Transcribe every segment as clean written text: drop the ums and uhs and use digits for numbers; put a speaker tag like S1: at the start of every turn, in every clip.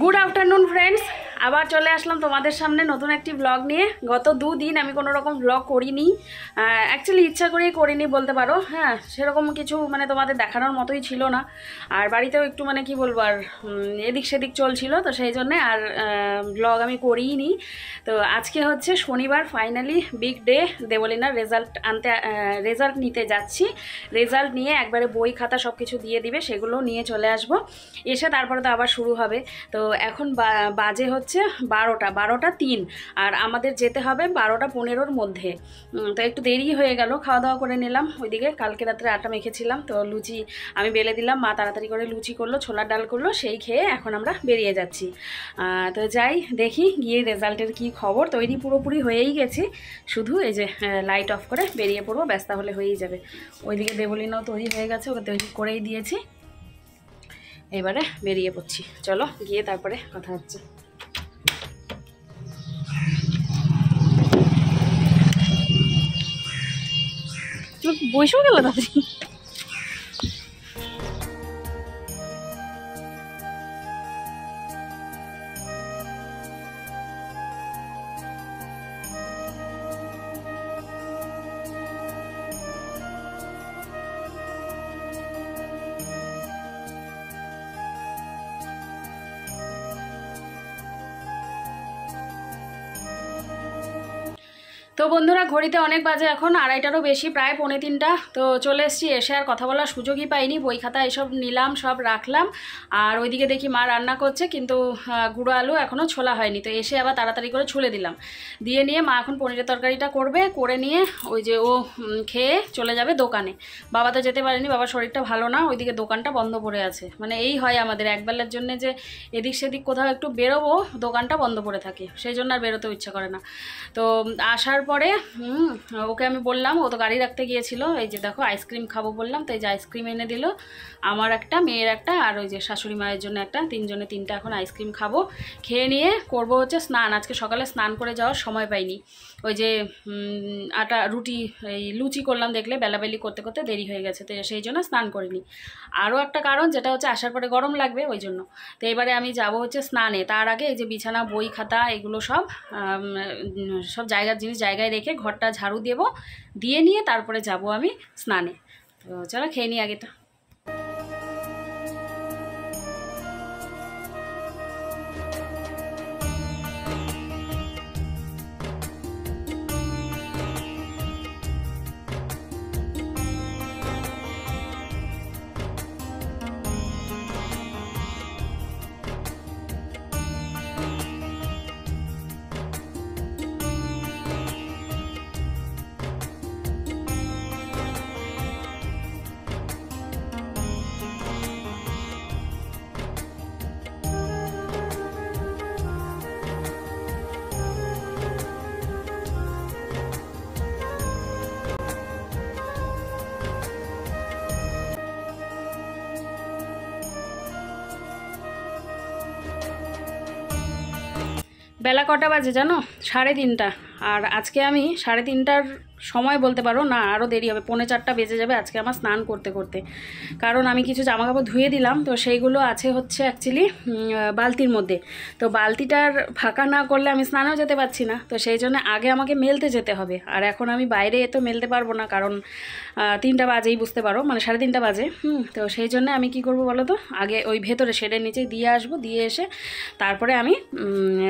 S1: Good afternoon friends, আবার চলে আসলাম তোমাদের সামনে নতুন একটি ব্লগ নিয়ে। গত দুদিন আমি কোনো রকম ব্লগ করিনি, অ্যাকচুয়ালি ইচ্ছা করেই করিনি বলতে পারো। হ্যাঁ, সেরকম কিছু মানে তোমাদের দেখানোর মতোই ছিল না। আর বাড়িতেও একটু মানে কি বলবো, আর এদিক সেদিক চলছিল, তো সেই জন্যে আর ব্লগ আমি করিই নি। তো আজকে হচ্ছে শনিবার, ফাইনালি বিগ ডে। দেবলিনার রেজাল্ট নিতে যাচ্ছি। রেজাল্ট নিয়ে একবারে বই খাতা সব কিছু দিয়ে দিবে, সেগুলো নিয়ে চলে আসবো। এসে তারপরে তো আবার শুরু হবে। তো এখন বাজে হচ্ছে 12:03, আর আমাদের যেতে হবে 12:15-র মধ্যে। তো একটু দেরি হয়ে গেল, খাওয়া দাওয়া করে নিলাম। ওইদিকে কালকে রাত্রে আটা মেখেছিলাম, তো লুচি আমি বেলে দিলাম, মা তাড়াতাড়ি করে লুচি করলো, ছোলার ডাল করলো, সেই খেয়ে এখন আমরা বেরিয়ে যাচ্ছি। তো যাই দেখি গিয়ে রেজাল্টের কি খবর। তৈরি পুরোপুরি হয়েই গেছি, শুধু এই যে লাইট অফ করে বেরিয়ে পড়বো, ব্যাস, তাহলে হয়েই যাবে। ওইদিকে দেবলিনাও তৈরি হয়ে গেছে, ওকে তৈরি করেই দিয়েছি। এবারে বেরিয়ে পড়ছি, চলো গিয়ে তারপরে কথা হচ্ছে। বসেও গেল তাড়াতাড়ি। তো বন্ধুরা, ঘড়িতে অনেক বাজে এখন, 2:30টারও বেশি, প্রায় 2:45। তো চলে এসেছি, এসে আর কথা বলার সুযোগই পাইনি। বই খাতা এসব নিলাম, সব রাখলাম। আর ওইদিকে দেখি মা রান্না করছে, কিন্তু গুঁড়ো আলু এখনও ছোলা হয়নি। তো এসে আবার তাড়াতাড়ি করে ছুলে দিলাম, দিয়ে নিয়ে মা এখন পনিরের তরকারিটা করবে, করে নিয়ে ওই যে ও খেয়ে চলে যাবে দোকানে। বাবা তো যেতে পারেনি, বাবার শরীরটা ভালো না, ওইদিকে দোকানটা বন্ধ পড়ে আছে। মানে এই হয় আমাদের, একবেলার জন্য যে এদিক সেদিক কোথাও একটু বেরোবো, দোকানটা বন্ধ পড়ে থাকে, সেই জন্য আর বেরোতেও ইচ্ছা করে না। তো আসার পরে ওকে আমি বললাম, ও তো গাড়ি রাখতে গিয়েছিল, এই যে দেখো আইসক্রিম খাবো বললাম, তো এই যে আইসক্রিম এনে দিল, আমার একটা, মেয়ের একটা, আর ওই যে শাশুড়ি মায়ের জন্য একটা, তিনজনে তিনটা এখন আইসক্রিম খাবো। খেয়ে নিয়ে করবো হচ্ছে স্নান। আজকে সকালে স্নান করে যাওয়ার সময় পাইনি, ওই যে এই লুচি করলাম, দেখলে বেলাবেলি করতে করতে দেরি হয়ে গেছে, তো সেই জন্য স্নান করিনি। আরও একটা কারণ, যেটা হচ্ছে আসার পরে গরম লাগবে, ওই জন্য। তো এবারে আমি যাব হচ্ছে স্নানে। তার আগে এই যে বিছানা, বই খাতা, এগুলো সব জিনিস জায়গায় রেখে ঘরটা ঝাড়ু দেবো, দিয়ে নিয়ে তারপরে যাব আমি স্নানে। তো চলো খেয়ে নিই আগেটা। বেলা কটা বাজে জানো? 3:30। আর আজকে আমি 3:30টার সময় বলতে পারো না, আরও দেরি হবে, 3:45 বেজে যাবে আজকে আমার স্নান করতে করতে। কারণ আমি কিছু জামাকাপড় ধুয়ে দিলাম, তো সেইগুলো আছে হচ্ছে অ্যাকচুয়ালি বালতির মধ্যে। তো বালতিটার ফাঁকা না করলে আমি স্নানেও যেতে পারছি না, তো সেই জন্য আগে আমাকে মেলতে যেতে হবে। আর এখন আমি বাইরে তো মেলতে পারবো না, কারণ 3টা বাজেই, বুঝতে পারো, মানে 3:30 বাজে। তো সেই জন্য আমি কি করব বলো তো, আগে ওই ভেতরে শেডের নিচেই দিয়ে আসবো, দিয়ে এসে তারপরে আমি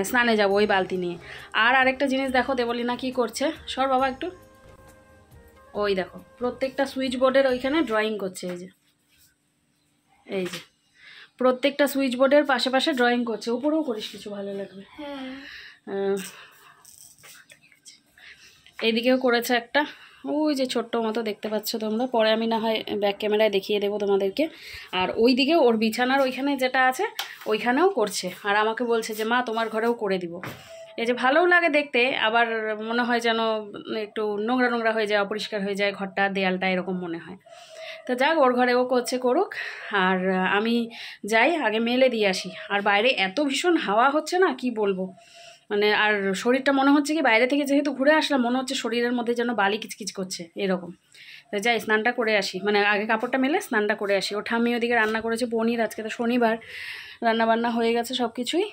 S1: স্নানে যাব ওই বালতি নিয়ে। আর আরেকটা জিনিস দেখো, দেবলিনা কি করছে, সর বাবা একটু। ওই দেখো, প্রত্যেকটা সুইচ বোর্ডের ওইখানে ড্রয়িং করছে, এই যে প্রত্যেকটা সুইচ বোর্ডের পাশে পাশে ড্রয়িং করছে। উপরেও করিস, কিছু ভালো লাগবে। এইদিকেও করেছে একটা, ওই যে ছোট্ট মতো দেখতে পাচ্ছ তোমরা, পরে আমি না হয় ব্যাক ক্যামেরায় দেখিয়ে দেবো তোমাদেরকে। আর ওই দিকে ওর বিছানার ওইখানে যেটা আছে ওইখানেও করছে, আর আমাকে বলছে যে মা তোমার ঘরেও করে দিব। এই যে ভালোও লাগে দেখতে, আবার মনে হয় যেন একটু নোংরা নোংরা হয়ে যায়, অপরিষ্কার হয়ে যায় ঘরটা, দেয়ালটা, এরকম মনে হয়। তো যাক, ওর ঘরে ও করছে, করুক। আর আমি যাই আগে মেলে দিয়ে আসি। আর বাইরে এত ভীষণ হাওয়া হচ্ছে না, কি বলবো, মানে আর শরীরটা মনে হচ্ছে কি বাইরে থেকে যেহেতু ঘুরে আসলাম মনে হচ্ছে শরীরের মধ্যে যেন বালি কিচকিচ করছে এরকম। তো যাই স্নানটা করে আসি, মানে আগে কাপড়টা মেলে স্নানটা করে আসি। ও ঠাম্মি ওদিকে রান্না করেছে পনির, আজকে তো শনিবার, রান্নাবান্না হয়ে গেছে সব কিছুই।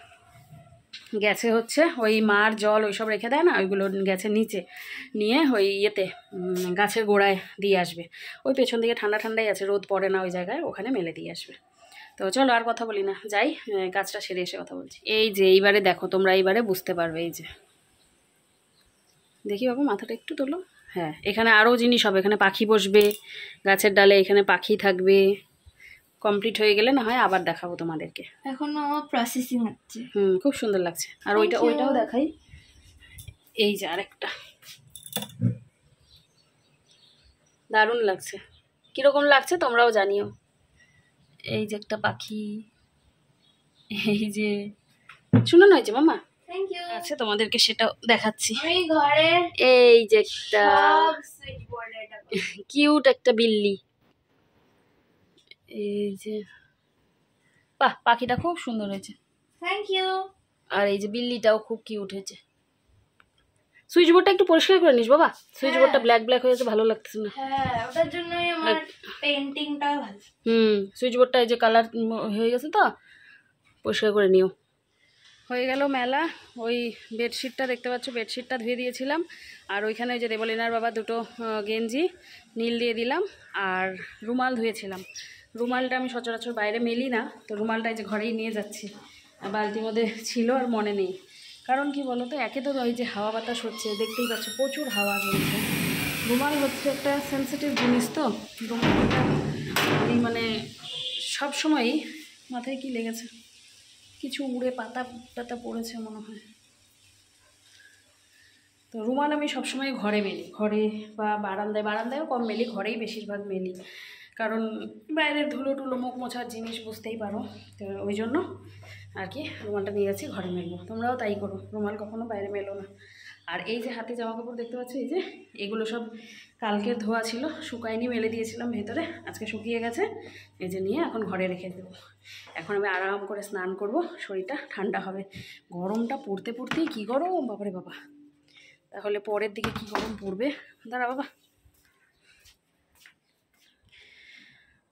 S1: গেছে হচ্ছে ওই মার জল ওইসব রেখে দেয় না, ওইগুলো গেছে নিচে নিয়ে ওই ইয়েতে গাছের গোড়ায় দিয়ে আসবে। ওই পেছন দিকে ঠান্ডা ঠান্ডাই আছে, রোদ পড়ে না ওই জায়গায়, ওখানে মেলে দিয়ে আসবে। তো চলো আর কথা বলি না, যাই কাজটা সেরে এসে কথা বলছি। এই যে এইবারে দেখো, তোমরা এইবারে বুঝতে পারবে। এই যে দেখি বাবু মাথাটা একটু তোলো। হ্যাঁ, এখানে আরও জিনিস হবে, এখানে পাখি বসবে গাছের ডালে, এখানে পাখি থাকবে। কমপ্লিট হয়ে গেলে না হয় আবার দেখাবো তোমাদেরকে,
S2: এখনো প্রসেসিং হচ্ছে।
S1: খুব সুন্দর লাগছে। আর ওইটাও দেখাই। এই যে আরেকটা দারুণ লাগছে, কিরকম লাগছে তোমরাও জানিও। এই যে একটা পাখি, এই যে শুনো না, হয়েছে মামা
S2: থ্যাংক ইউ।
S1: আছে, তোমাদেরকে সেটাও দেখাচ্ছি।
S2: আমি ঘরে
S1: এই যে একটা
S2: সব সুইচ বোর্ডে এটা
S1: কিউট একটা বিল্লি। এই যে বাহ, পাখিটা খুব সুন্দর হয়েছে।
S2: Thank you.
S1: আর এই যে বিল্লিটাও খুব কিউট হয়েছে। সুইচ বোর্ডটা একটু পরিষ্কার করে নিস বাবা, সুইচ বোর্ডটা ব্ল্যাক ব্ল্যাক হয়েছে, ভালো লাগতেছে না।
S2: হ্যাঁ, ওটার জন্যই আমার পেইন্টিংটা ভালো।
S1: সুইচ বোর্ডটা এই যে কালার হয়ে গেছে, তো পরিষ্কার করে নিও। হয়ে গেল মেলা। ওই বেডশিটটা দেখতে পাচ্ছ, বেডশিটটা ধুয়ে দিয়েছিলাম। আর ওইখানে ওই যে দেবলিনার বাবা দুটো গেঞ্জি নীল দিয়ে দিলাম। আর রুমাল ধুয়েছিলাম, রুমালটা আমি সচরাচর বাইরে মেলি না, তো রুমালটা এই যে ঘরেই নিয়ে যাচ্ছি। বালতির মধ্যে ছিল আর মনে নেই। কারণ কি বলো তো, একে তো ওই যে হাওয়া বাতাস হচ্ছে, দেখতেই পাচ্ছ প্রচুর হাওয়া চলছে। রুমাল হচ্ছে একটা সেন্সিটিভ জিনিস, তো রুমালটা আমি মানে সবসময়ই মাথায় কি লেগেছে, কিছু উড়ে পাতা টাতা পড়েছে মনে হয়। তো রুমাল আমি সবসময় ঘরে মেলি, ঘরে বা বারান্দায়ও কম মেলি, ঘরেই বেশিরভাগ মেলি। কারণ বাইরের ধুলো টুলো মুখ মোছার জিনিস বুঝতেই পারো, তো ওই জন্য আর কি রুমালটা নিয়ে যাচ্ছি ঘরে মেলবো। তোমরাও তাই করো, রুমাল কখনো বাইরে মেলো না। আর এই যে হাতে জামা কাপড় দেখতে পাচ্ছ, এই যে এগুলো সব কালকের ধোয়া ছিল, শুকায়নি, মেলে দিয়েছিলাম ভেতরে, আজকে শুকিয়ে গেছে। এই যে নিয়ে এখন ঘরে রেখে দেবো। এখন আমি আরাম করে স্নান করব, শরীরটা ঠান্ডা হবে। গরমটা পড়তেই কী গরম বাবারে বাবা, তাহলে পরের দিকে কি গরম পড়বে। দাঁড়া বাবা,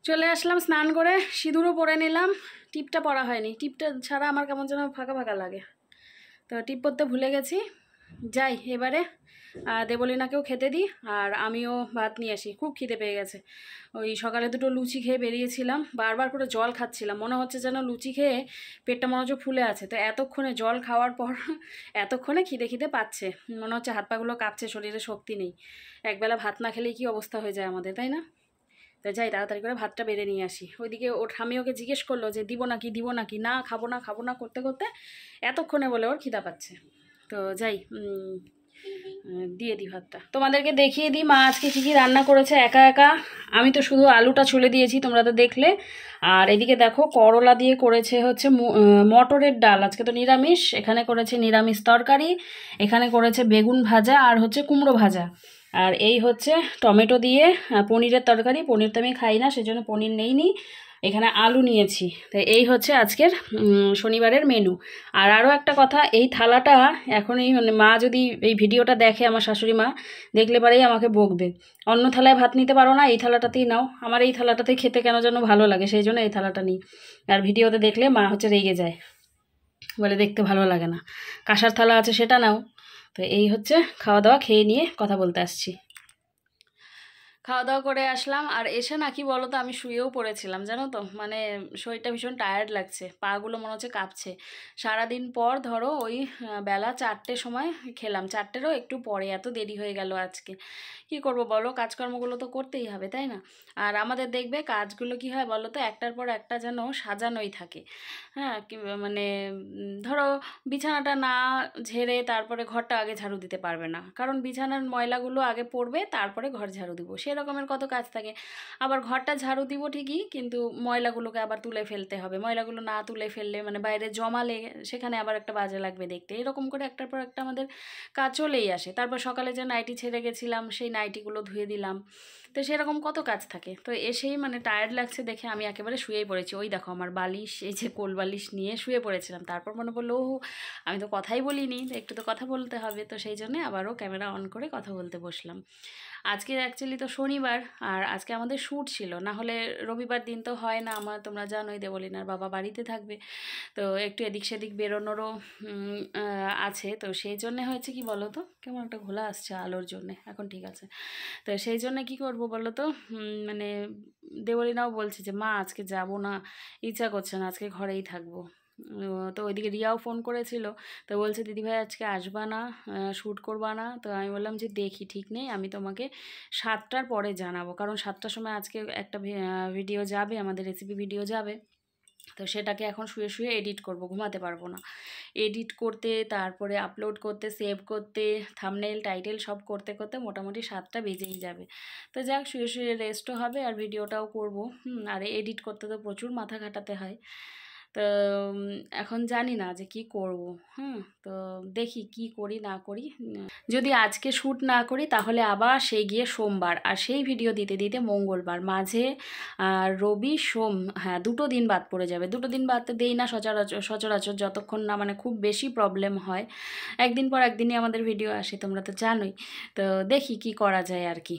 S1: চলে আসলাম স্নান করে, সিঁদুরও পরে নিলাম। টিপটা পরা হয়নি, টিপটা ছাড়া আমার কেমন যেন ফাঁকা ফাঁকা লাগে, তো টিপ পরতে ভুলে গেছি। যাই এবারে দেবলিনাকেও খেতে দিই, আর আমিও ভাত নিয়ে আসি, খুব খিদে পেয়ে গেছে। ওই সকালে দুটো লুচি খেয়ে বেরিয়েছিলাম, বারবার করে জল খাচ্ছিলাম, মনে হচ্ছে যেন লুচি খেয়ে পেটটা মনে হচ্ছে ফুলে আছে। তো এতক্ষণে জল খাওয়ার পর এতক্ষণে খিদে পাচ্ছে, মনে হচ্ছে হাত পাগুলো কাঁপছে, শরীরে শক্তি নেই। একবেলা ভাত না খেলেই কি অবস্থা হয়ে যায় আমাদের, তাই না? তো যাই তাড়াতাড়ি করে ভাতটা বেড়ে নিয়ে আসি। ওইদিকে ওর ঠাম্মি ওকে জিজ্ঞেস করলো যে দিব নাকি, না খাবো না করতে করতে এতক্ষণে বলে ওর খিদা পাচ্ছে। তো যাই দিয়ে দিই ভাতটা, তোমাদেরকে দেখিয়ে দিই মা আজকে কী কী রান্না করেছে একা একা। আমি তো শুধু আলুটা ছুলে দিয়েছি, তোমরা তো দেখলে। আর এদিকে দেখো করলা দিয়ে করেছে হচ্ছে মটরের ডাল, আজকে তো নিরামিষ। এখানে করেছে নিরামিষ তরকারি, এখানে করেছে বেগুন ভাজা আর হচ্ছে কুমড়ো ভাজা। আর এই হচ্ছে টমেটো দিয়ে পনিরের তরকারি, পনির তো আমি খাই না সেজন্য পনির নেইনি। এখানে আলু নিয়েছি। তো এই হচ্ছে আজকের শনিবারের মেনু। আর আরও একটা কথা, এই থালাটা এখনই মানে মা যদি এই ভিডিওটা দেখে, আমার শাশুড়ি মা দেখলে পরেই আমাকে বকবে, অন্য থালায় ভাত নিতে পারো না, এই থালাটাতেই নাও। আমার এই থালাটাতেই খেতে কেন যেন ভালো লাগে, সেই জন্য এই থালাটা নিই। আর ভিডিওতে দেখলে মা হচ্ছে রেগে যায়, বলে দেখতে ভালো লাগে না, কাঁসার থালা আছে সেটা নাও। তো এই হচ্ছে খাওয়া দাওয়া খেয়ে নিয়ে কথা বলতে আসছি। খাওয়া দাওয়া করে আসলাম, আর এসে না কি বলো তো, আমি শুয়েও পড়েছিলাম জানো তো, মানে শরীরটা ভীষণ টায়ার্ড লাগছে, পাগুলো মনে হচ্ছে কাঁপছে। সারাদিন পর ধরো ওই বেলা 4টের সময় খেলাম, 4টেরও একটু পরে, এত দেরি হয়ে গেল আজকে। কি করব বলো, কাজকর্মগুলো তো করতেই হবে, তাই না? আর আমাদের দেখবে কাজগুলো কি হয় বলো তো, একটার পর একটা যেন সাজানোই থাকে। হ্যাঁ, মানে ধরো বিছানাটা না ঝেড়ে তারপরে ঘরটা আগে ঝাড়ু দিতে পারবে না, কারণ বিছানার ময়লাগুলো আগে পড়বে, তারপরে ঘর ঝাড়ু দিব, সে সেই রকমের কত কাজ থাকে। আবার ঘরটা ঝাড়ু দিব ঠিকই, কিন্তু ময়লাগুলোকে আবার তুলে ফেলতে হবে। ময়লাগুলো না তুলে ফেললে মানে বাইরে জমালে সেখানে আবার একটা বাজে লাগবে দেখতে। এরকম করে একটার পর একটা আমাদের কাজ চলেই আসে। তারপর সকালে যে নাইটি ছেড়ে গেছিলাম সেই নাইটিগুলো ধুয়ে দিলাম। তো সেরকম কত কাজ থাকে। তো এসেই মানে টায়ার্ড লাগছে দেখে আমি একেবারে শুয়েই পড়েছি। ওই দেখো আমার বালিশ, এই যে কোল বালিশ নিয়ে শুয়ে পড়েছিলাম। তারপর মনে পড়লো, ও আমি তো কথাই বলিনি, তো একটু তো কথা বলতে হবে। তো সেই জন্যে আবারও ক্যামেরা অন করে কথা বলতে বসলাম। আজকে অ্যাকচুয়ালি তো শনিবার, আর আজকে আমাদের শ্যুট ছিল। না হলে রবিবার দিন তো হয় না আমার, তোমরা জানোই দেবলিনার বাবা বাড়িতে থাকবে। তো একটু এদিক সেদিক বেরোনোরও আছে। তো সেই জন্যে হয়েছে কি বলো তো, কেমন একটা ঘোলা আসছে আলোর জন্যে, এখন ঠিক আছে। তো সেই জন্য কি করব বলো তো, মানে দেবলিনাও বলছে যে মা আজকে যাব না, ইচ্ছা করছে না, আজকে ঘরেই থাকবো। তো ওইদিকে রিয়াও ফোন করেছিল, তো বলছে দিদিভাই আজকে আসবা না, শ্যুট করবা না। তো আমি বললাম যে দেখি, ঠিক নেই, আমি তোমাকে 7টার পরে জানাবো, কারণ 7টার সময় আজকে একটা ভিডিও যাবে, আমাদের রেসিপি ভিডিও যাবে। তো সেটাকে এখন শুয়ে শুয়ে এডিট করব, ঘুমাতে পারবো না। এডিট করতে, তারপরে আপলোড করতে, সেভ করতে, থাম্বনেল টাইটেল সব করতে করতে মোটামুটি 7টা বেজেই যাবে। তো যাক, শুয়ে শুয়ে রেস্টও হবে আর ভিডিওটাও করব। আর এডিট করতে তো প্রচুর মাথা খাটাতে হয়। তো এখন জানি না যে কি করব। তো দেখি কি করি না করি। যদি আজকে শ্যুট না করি তাহলে আবার সেই গিয়ে সোমবার, আর সেই ভিডিও দিতে দিতে মঙ্গলবার, মাঝে রবি সোম, হ্যাঁ 2টো দিন বাদ পড়ে যাবে। 2টো দিন বাদ দেই না সচরাচর, যতক্ষণ না মানে খুব বেশি প্রবলেম হয়। একদিন পর একদিনই আমাদের ভিডিও আসে, তোমরা তো জানোই। তো দেখি কি করা যায় আর কি।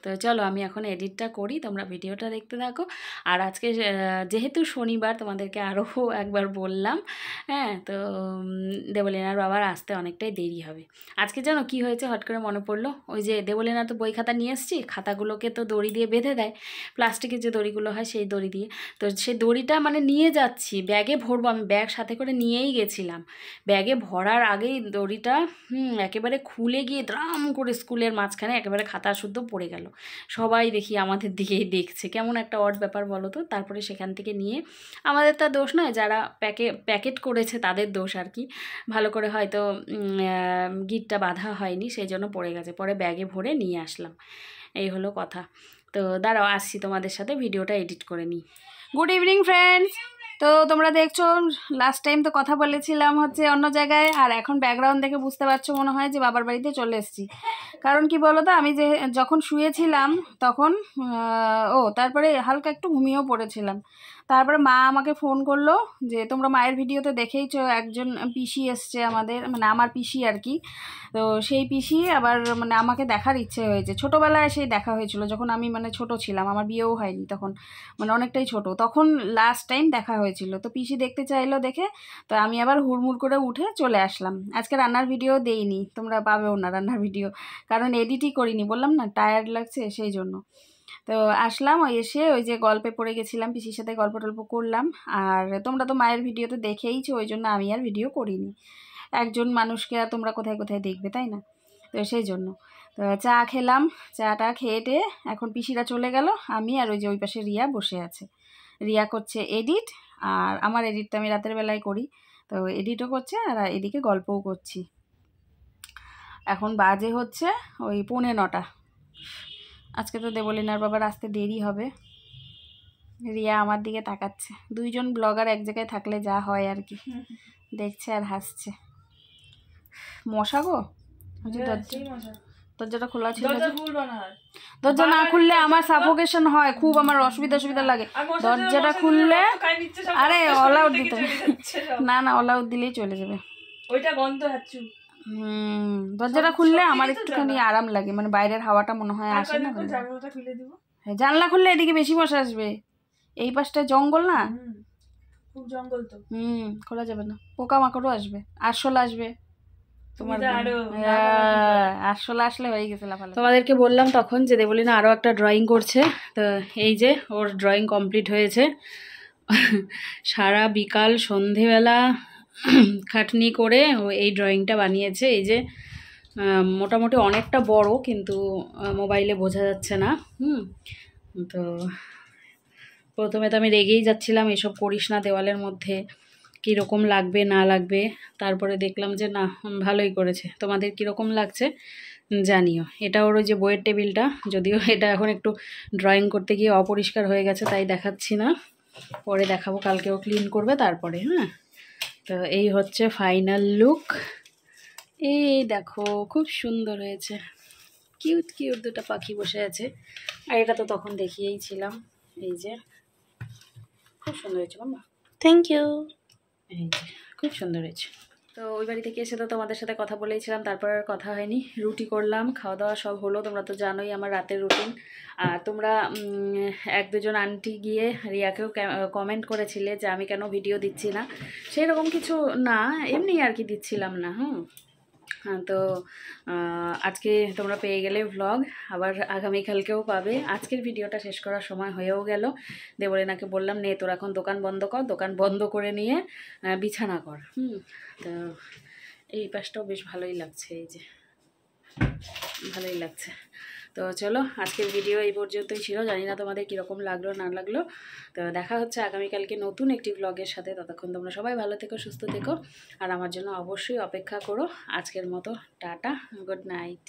S1: তো চলো আমি এখন এডিটটা করি, তোমরা ভিডিওটা দেখতে থাকো। আর আজকে যেহেতু শনিবার, তোমাদেরকে আরও একবার বললাম, হ্যাঁ, তো দেবলিনার বাবার আসতে অনেকটাই দেরি হবে। আজকে জানো কি হয়েছে, হট করে মনে পড়লো, ওই যে দেবলিনা তো বই খাতা নিয়ে এসেছি, খাতাগুলোকে তো দড়ি দিয়ে বেঁধে দেয়, প্লাস্টিকের যে দড়িগুলো হয় সেই দড়ি দিয়ে। তো সেই দড়িটা মানে নিয়ে যাচ্ছি, ব্যাগে ভরবো, আমি ব্যাগ সাথে করে নিয়েই গেছিলাম। ব্যাগে ভরার আগেই দড়িটা একেবারে খুলে গিয়ে দ্রাম করে স্কুলের মাঝখানে একেবারে খাতা শুদ্ধ পড়ে গেল। সবাই দেখি আমাদের দিকেই দেখছে, কেমন একটা অড ব্যাপার বলো তো। তারপরে সেখান থেকে নিয়ে, আমাদের তার দোষ নয়, যারা প্যাকেট করেছে তাদের দোষ আর কি। ভালো করে হয়তো গিটটা বাঁধা হয়নি, সেই জন্য পড়ে গেছে। পরে ব্যাগে ভরে নিয়ে আসলাম, এই হলো কথা। তো দাঁড়াও, আসছি তোমাদের সাথে, ভিডিওটা এডিট করে নিই। Good evening friends. তো তোমরা দেখছো, লাস্ট টাইম তো কথা বলেছিলাম হচ্ছে অন্য জায়গায়, আর এখন ব্যাকগ্রাউন্ড দেখে বুঝতে পারছো মনে হয় যে বাবার বাড়িতে চলে এসেছি। কারণ কি বলো তো, আমি যে যখন শুয়েছিলাম তখন তারপরে হালকা একটু ঘুমিয়েও পড়েছিলাম। তারপরে মা আমাকে ফোন করলো যে তোমরা মায়ের ভিডিওতে দেখেইছো একজন পিসি এসছে আমাদের, মানে আমার পিসি আর কি। তো সেই পিসি আবার মানে আমাকে দেখার ইচ্ছে হয়েছে। ছোটোবেলায় সেই দেখা হয়েছিল, যখন আমি মানে ছোট ছিলাম, আমার বিয়েও হয়নি তখন, মানে অনেকটাই ছোট, তখন লাস্ট টাইম দেখা হয়েছিল। তো পিসি দেখতে চাইলো দেখে, তো আমি আবার হুড়মুড় করে উঠে চলে আসলাম। আজকে রান্নার ভিডিও দেইনি, তোমরা পাবেও না রান্নার ভিডিও, কারণ এডিটই করিনি, বললাম না টায়ার্ড লাগছে সেই জন্য। তো আসলাম, এসে ওই যে গল্পে পড়ে গেছিলাম, পিসির সাথে গল্প টল্প করলাম। আর তোমরা তো মায়ের ভিডিওতে দেখেইছো, ওই জন্য আমি আর ভিডিও করিনি। একজন মানুষকে আর তোমরা কোথায় কোথায় দেখবে, তাই না? তো সেই জন্য তো চা খেলাম, চাটা খেয়ে এখন পিসিরা চলে গেল, আমি আর ওই যে ওই পাশে রিয়া বসে আছে। রিয়া করছে এডিট, আর আমার এডিটটা আমি রাতের বেলায় করি, তো এডিটও করছে আর এদিকে গল্পও করছি। এখন বাজে হচ্ছে ওই 9:45। আজকে তো দেবলিনার বাবার আসতে দেরি হবে। রিয়া আমার দিকে তাকাচ্ছে, দুইজন ব্লগার এক জায়গায় থাকলে যা হয় আর কি, দেখছে আর হাসছে। মশা গো, দরজাটা খোলা ছিল, দরজা না খুললে আমার সাফোকেশন হয় খুব, আমার অসুবিধা লাগে। দরজাটা খুললে, আরে অল আউট দিতে, না অল আউট দিলেই চলে যাবে ওইটা, গন্ধ হাঁচু। দরজাটা খুললে আমার একটুখানি আরাম লাগে, মানে বাইরের হাওয়াটা মনে হয় আসে না। জানলা খুললে এদিকে বেশি মশা আসবে, এই পাশটা জঙ্গল না, খুব জঙ্গল তো, খোলা যাবে না, পোকামাকড়ও আসবে, আরশোলা আসবে। আরশোলা আসলে হয়ে গেছে লাফালাফি। তোমাদেরকে বললাম তখন যে দেবলিনা আরও একটা ড্রয়িং করছে, তো এই যে ওর ড্রয়িং কমপ্লিট হয়েছে। সারা বিকাল সন্ধেবেলা খাটনি করে ও এই ড্রয়িংটা বানিয়েছে। এই যে মোটামুটি অনেকটা বড়, কিন্তু মোবাইলে বোঝা যাচ্ছে না। তো প্রথমে তো আমি রেগেই যাচ্ছিলাম, এসব করিস না দেওয়ালের মধ্যে, কীরকম লাগবে না লাগবে। তারপরে দেখলাম যে না, ভালোই করেছে। তোমাদের কীরকম লাগছে জানিও। এটা ওর ওই যে বইয়ের টেবিলটা, যদিও এটা এখন একটু ড্রয়িং করতে গিয়ে অপরিষ্কার হয়ে গেছে, তাই দেখাচ্ছি না, পরে দেখাবো, কালকেও ক্লিন করবে তারপরে। হ্যাঁ, তো এই হচ্ছে ফাইনাল লুক। এই দেখো খুব সুন্দর হয়েছে, কিউট কিউট দুটো পাখি বসে আছে। আর এটা তো তখন দেখিয়েইছিলাম, এই যে খুব সুন্দর হয়েছে মাম্মা।
S2: Thank you.
S1: এই যে খুব সুন্দর হয়েছে। তো ওই বাড়ি থেকে এসে তো তোমাদের সাথে কথা বলেইছিলাম, তারপর আর কথা হয়নি। রুটি করলাম, খাওয়া দাওয়া সব হলো, তোমরা তো জানোই আমার রাতের রুটিন। আর তোমরা এক দুজন আন্টি গিয়ে রিয়াকেও কমেন্ট করেছিলে যে আমি কেন ভিডিও দিচ্ছি না, সেই রকম কিছু না, এমনি আর কি দিচ্ছিলাম না। হ্যাঁ, তো আজকে তোমরা পেয়ে গেলে ভ্লগ, আবার আগামীকালকেও পাবে। আজকের ভিডিওটা শেষ করার সময় হয়েও গেল। দেবলিনাকে বললাম, নে তোর এখন দোকান বন্ধ কর, দোকান বন্ধ করে নিয়ে বিছানা কর। তো এই পাশটাও বেশ ভালোই লাগছে, এই যে ভালোই লাগছে। তো চলো, আজকের ভিডিও এই পর্যন্তই ছিল। জানি না তোমাদের কীরকম লাগলো না লাগলো। তো দেখা হচ্ছে আগামীকালকে নতুন একটি ব্লগের সাথে। ততক্ষণ তোমরা সবাই ভালো থেকো, সুস্থ থেকো, আর আমার জন্য অবশ্যই অপেক্ষা করো। আজকের মতো টাটা, গুড নাইট।